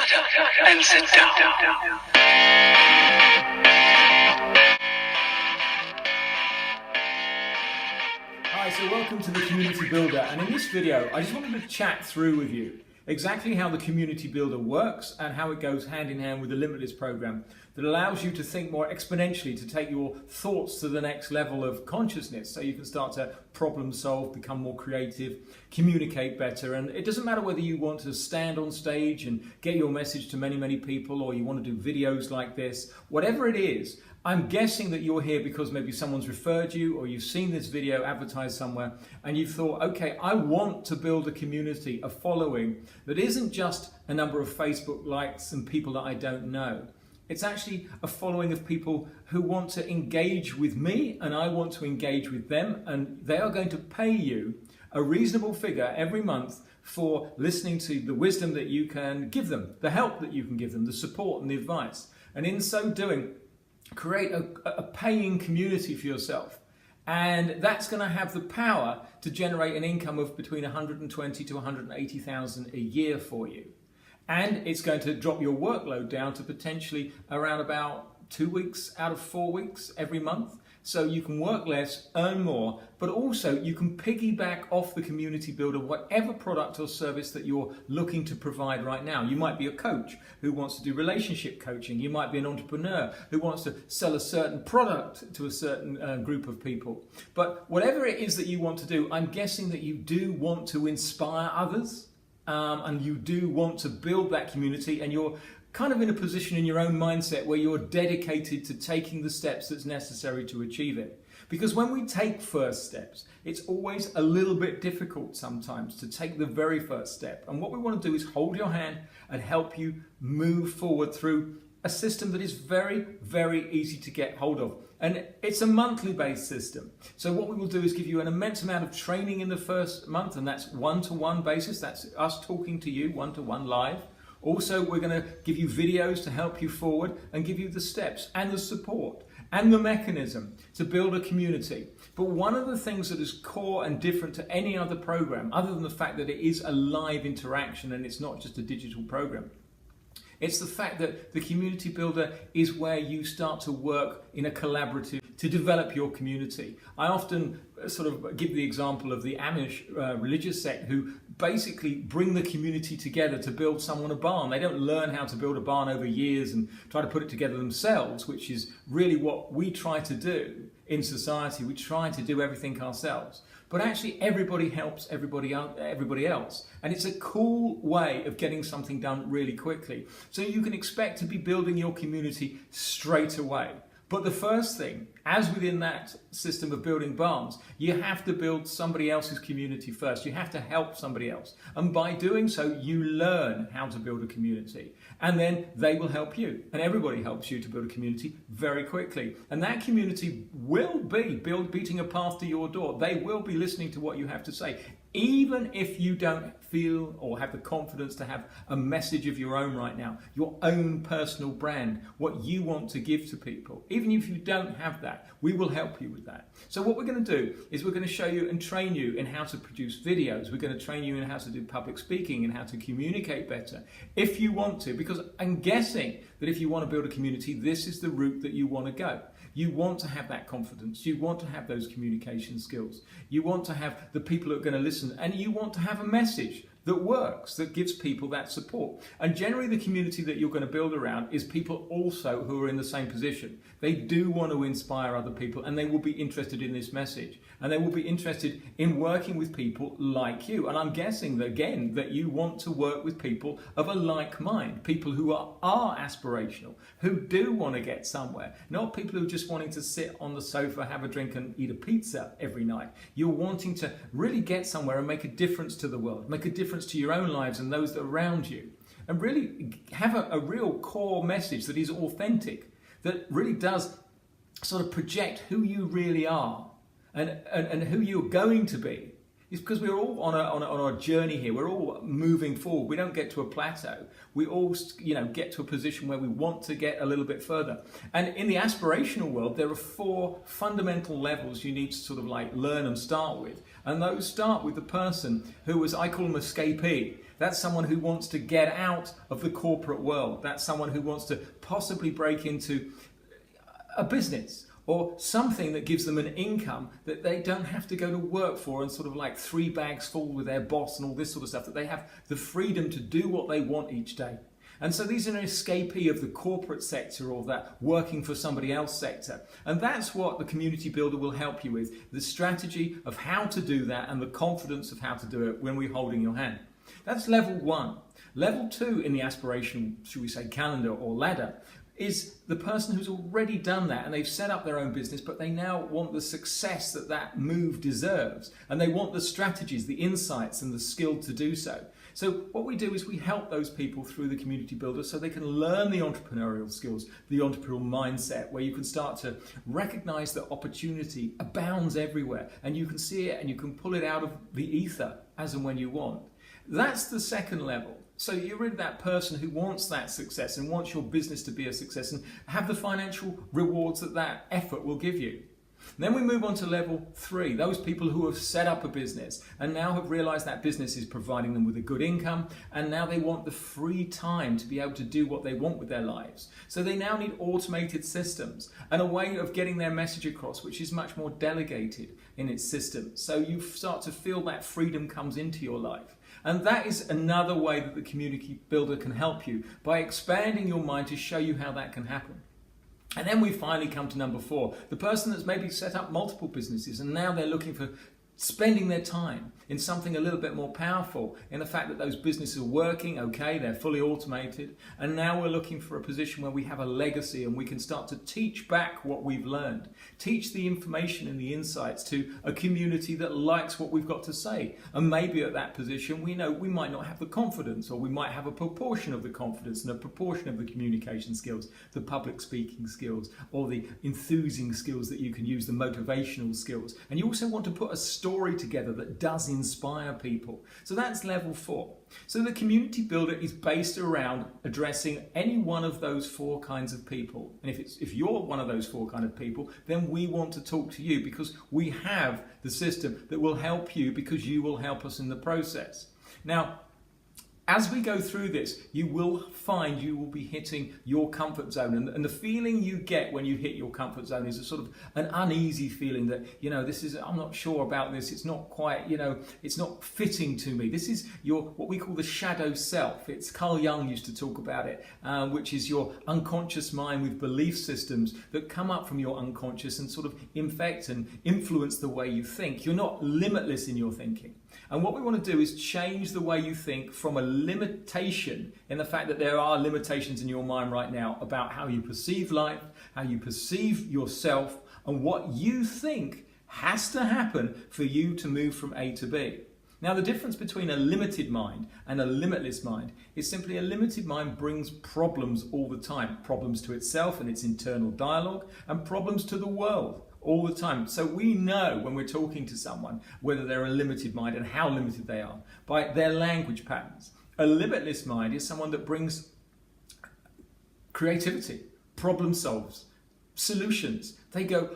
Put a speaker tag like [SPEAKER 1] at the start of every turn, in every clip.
[SPEAKER 1] up and sit down.
[SPEAKER 2] Hi, so welcome to the Community Builder, and in this video I just wanted to chat through with you exactly how the Community Builder works and how it goes hand in hand with the Limitless program that allows you to think more exponentially, to take your thoughts to the next level of consciousness so you can start to problem solve, become more creative, communicate better. And it doesn't matter whether you want to stand on stage and get your message to many people, or you want to do videos like this, whatever it is. I'm guessing that you're here because maybe someone's referred you, or you've seen this video advertised somewhere and you've thought, okay, I want to build a community, a following that isn't just a number of Facebook likes and people that I don't know. It's actually a following of people who want to engage with me and I want to engage with them, and they are going to pay you a reasonable figure every month for listening to the wisdom that you can give them, the help that you can give them, the support and the advice. And in so doing, create a paying community for yourself, and that's going to have the power to generate an income of between 120 to 180,000 a year for you, and it's going to drop your workload down to potentially around about 2 weeks out of 4 weeks every month. So you can work less, earn more, but also you can piggyback off the Community Builder, whatever product or service that you're looking to provide right now. You might be a coach who wants to do relationship coaching. You might be an entrepreneur who wants to sell a certain product to a certain group of people. But whatever it is that you want to do, I'm guessing that you do want to inspire others, and you do want to build that community, and you're kind of in a position in your own mindset where you're dedicated to taking the steps that's necessary to achieve it. Because when we take first steps, it's always a little bit difficult sometimes to take the very first step. And what we want to do is hold your hand and help you move forward through a system that is very easy to get hold of. And it's a monthly based system. So what we will do is give you an immense amount of training in the first month, and that's one-to-one basis. That's us talking to you one-to-one live. Also, we're going to give you videos to help you forward and give you the steps and the support and the mechanism to build a community. But one of the things that is core and different to any other program, other than the fact that it is a live interaction and it's not just a digital program, it's the fact that the Community Builder is where you start to work in a collaborative to develop your community. I often sort of give the example of the Amish religious sect who basically bring the community together to build someone a barn. They don't learn how to build a barn over years and try to put it together themselves, which is really what we try to do in society. We try to do everything ourselves. But actually everybody helps everybody else. And it's a cool way of getting something done really quickly. So you can expect to be building your community straight away. But the first thing, as within that system of building barns, you have to build somebody else's community first. You have to help somebody else. And by doing so, you learn how to build a community. And then they will help you. And everybody helps you to build a community very quickly. And that community will be beating a path to your door. They will be listening to what you have to say. Even if you don't feel or have the confidence to have a message of your own right now, your own personal brand, what you want to give to people, even if you don't have that, we will help you with that. So what we're going to do is we're going to show you and train you in how to produce videos. We're going to train you in how to do public speaking and how to communicate better if you want to, because I'm guessing that if you want to build a community, this is the route that you want to go. You want to have that confidence. You want to have those communication skills. You want to have the people who are going to listen, and you want to have a message that works, that gives people that support. And generally the community that you're going to build around is people also who are in the same position. They do want to inspire other people, and they will be interested in this message, and they will be interested in working with people like you. And I'm guessing that, again, that you want to work with people of a like mind, people who are aspirational, who do want to get somewhere, not people who are just wanting to sit on the sofa, have a drink and eat a pizza every night. You're wanting to really get somewhere and make a difference to the world, make a difference to your own lives and those that are around you, and really have a real core message that is authentic, that really does sort of project who you really are and who you're going to be. It's because we're all on a journey here. We're all moving forward. We don't get to a plateau. We all, get to a position where we want to get a little bit further. And in the aspirational world, there are 4 fundamental levels you need to sort of like learn and start with. And those start with the person who is, I call them escapee. That's someone who wants to get out of the corporate world. That's someone who wants to possibly break into a business or something that gives them an income that they don't have to go to work for and sort of like 3 bags full with their boss and all this sort of stuff, that they have the freedom to do what they want each day. And so these are an escapee of the corporate sector or that working for somebody else sector. And that's what the community builder will help you with, the strategy of how to do that and the confidence of how to do it when we're holding your hand. That's level 1. Level 2 in the aspiration, should we say, calendar or ladder, is the person who's already done that and they've set up their own business, but they now want the success that that move deserves. And they want the strategies, the insights and the skill to do so. So what we do is we help those people through the community builder so they can learn the entrepreneurial skills, the entrepreneurial mindset, where you can start to recognize that opportunity abounds everywhere and you can see it and you can pull it out of the ether as and when you want. That's the second level. So you're really that person who wants that success and wants your business to be a success and have the financial rewards that that effort will give you. Then we move on to level 3, those people who have set up a business and now have realized that business is providing them with a good income, and now they want the free time to be able to do what they want with their lives. So they now need automated systems and a way of getting their message across which is much more delegated in its system. So you start to feel that freedom comes into your life. And that is another way that the community builder can help you, by expanding your mind to show you how that can happen. And then we finally come to number 4, the person that's maybe set up multiple businesses and now they're looking for spending their time in something a little bit more powerful, in the fact that those businesses are working, okay, they're fully automated, and now we're looking for a position where we have a legacy and we can start to teach back what we've learned, teach the information and the insights to a community that likes what we've got to say. And maybe at that position we know we might not have the confidence, or we might have a proportion of the confidence and a proportion of the communication skills, the public speaking skills, or the enthusing skills that you can use, the motivational skills. And you also want to put a story together that does inspire people. So that's level 4. So the community builder is based around addressing any one of those 4 kinds of people. And if you're one of those 4 kind of people, then we want to talk to you, because we have the system that will help you, because you will help us in the process. Now, as we go through this, you will find you will be hitting your comfort zone. And the feeling you get when you hit your comfort zone is a sort of an uneasy feeling that, I'm not sure about this. It's not quite, it's not fitting to me. This is what we call the shadow self. It's Carl Jung used to talk about it, which is your unconscious mind with belief systems that come up from your unconscious and sort of infect and influence the way you think. You're not limitless in your thinking. And what we want to do is change the way you think from a limitation, in the fact that there are limitations in your mind right now about how you perceive life, how you perceive yourself, and what you think has to happen for you to move from A to B. Now, the difference between a limited mind and a limitless mind is simply a limited mind brings problems all the time. Problems to itself and its internal dialogue, and problems to the world all the time. So we know when we're talking to someone whether they're a limited mind and how limited they are by their language patterns. A limitless mind is someone that brings creativity, problem solves, solutions. They go,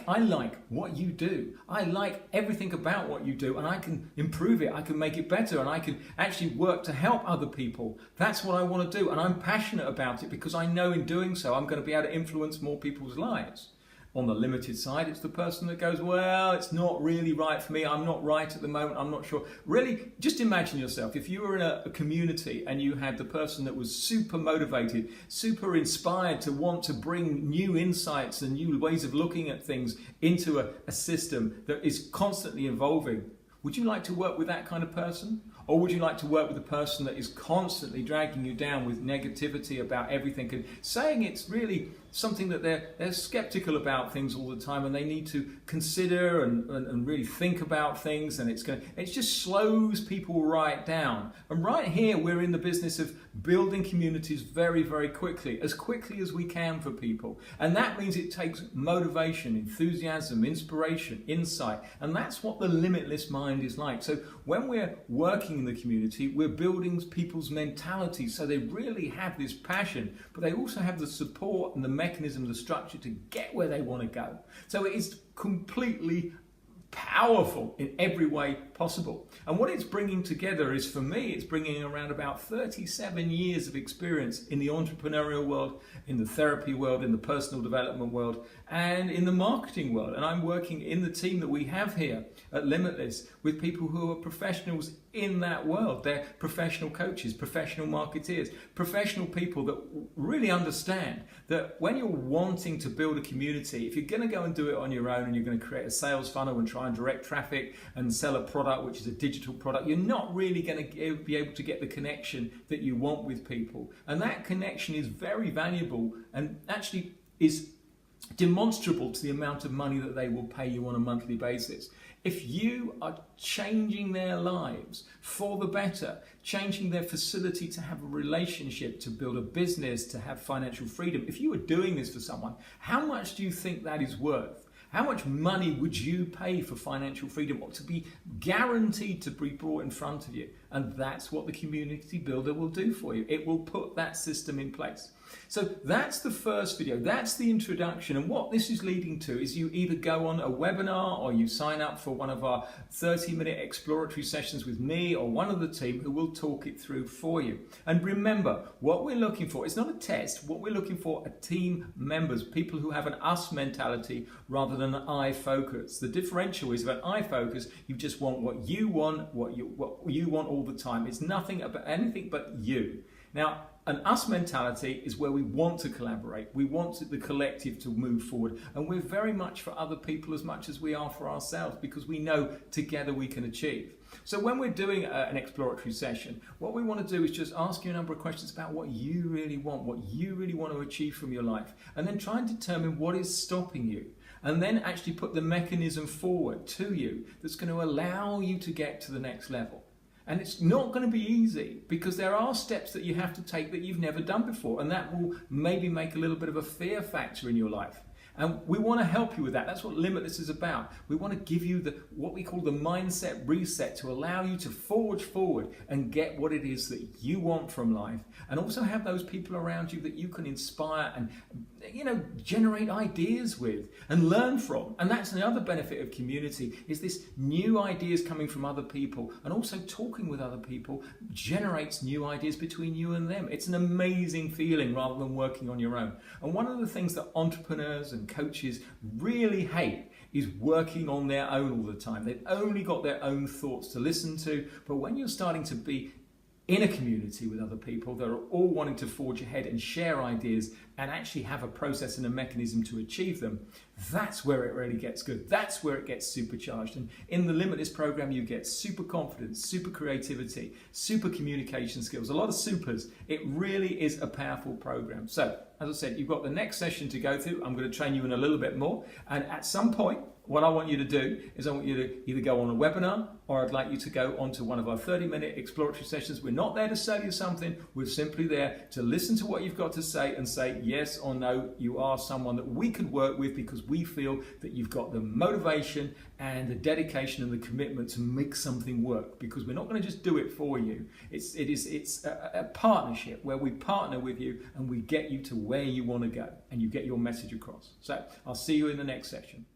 [SPEAKER 2] I like what you do. I like everything about what you do, and I can improve it. I can make it better, and I can actually work to help other people. That's what I want to do, and I'm passionate about it, because I know in doing so I'm going to be able to influence more people's lives. On the limited side, it's the person that goes, well, it's not really right for me. I'm not right at the moment. I'm not sure. Really, just imagine yourself. If you were in a community and you had the person that was super motivated, super inspired to want to bring new insights and new ways of looking at things into a system that is constantly evolving. Would you like to work with that kind of person? Or would you like to work with a person that is constantly dragging you down with negativity about everything and saying it's really something that they're skeptical about things all the time, and they need to consider and really think about things, and it just slows people right down. And right here we're in the business of building communities very, very quickly as we can for people. And that means it takes motivation, enthusiasm, inspiration, insight, and that's what the limitless mind is like. So when we're working in the community, we're building people's mentality so they really have this passion, but they also have the support and the mechanism, the structure to get where they want to go. So it is completely powerful in every way possible. And what it's bringing together is, for me, it's bringing around about 37 years of experience in the entrepreneurial world, in the therapy world, in the personal development world, and in the marketing world. And I'm working in the team that we have here at Limitless with people who are professionals in that world. They're professional coaches, professional marketeers, professional people that really understand that when you're wanting to build a community, if you're going to go and do it on your own and you're going to create a sales funnel and try and direct traffic and sell a product which is a digital product, you're not really going to be able to get the connection that you want with people. And that connection is very valuable and actually is demonstrable to the amount of money that they will pay you on a monthly basis. If you are changing their lives for the better, changing their facility to have a relationship, to build a business, to have financial freedom, if you are doing this for someone, how much do you think that is worth? How much money would you pay for financial freedom, or to be guaranteed to be brought in front of you? And that's what the community builder will do for you. It will put that system in place. So that's the first video. That's the introduction. And what this is leading to is you either go on a webinar or you sign up for one of our 30-minute exploratory sessions with me or one of the team who will talk it through for you. And remember, what we're looking for is not a test. What we're looking for are team members, people who have an us mentality rather than an I focus. The differential is, about I focus, you just want what you want, what you want all the time. It's nothing about anything but you. Now, an us mentality is where we want to collaborate. We want the collective to move forward. And we're very much for other people as much as we are for ourselves, because we know together we can achieve. So when we're doing an exploratory session, what we want to do is just ask you a number of questions about what you really want to achieve from your life, and then try and determine what is stopping you. And then actually put the mechanism forward to you that's going to allow you to get to the next level. And it's not going to be easy, because there are steps that you have to take that you've never done before, and that will maybe make a little bit of a fear factor in your life. And we want to help you with that. That's what Limitless is about. We want to give you what we call the mindset reset, to allow you to forge forward and get what it is that you want from life, and also have those people around you that you can inspire and generate ideas with and learn from. And that's the other benefit of community, is this new ideas coming from other people, and also talking with other people generates new ideas between you and them. It's an amazing feeling rather than working on your own. And one of the things that entrepreneurs and coaches really hate is working on their own all the time. They've only got their own thoughts to listen to. But when you're starting to be in a community with other people that are all wanting to forge ahead and share ideas and actually have a process and a mechanism to achieve them, that's where it really gets good. That's where it gets supercharged. And in the Limitless program, you get super confidence, super creativity, super communication skills, a lot of supers. It really is a powerful program. So, as I said, you've got the next session to go through. I'm going to train you in a little bit more. And at some point, what I want you to do is I want you to either go on a webinar, or I'd like you to go onto one of our 30-minute exploratory sessions. We're not there to sell you something. We're simply there to listen to what you've got to say and say yes or no. You are someone that we could work with, because we feel that you've got the motivation and the dedication and the commitment to make something work, because we're not going to just do it for you. It's a partnership where we partner with you and we get you to where you want to go and you get your message across. So I'll see you in the next session.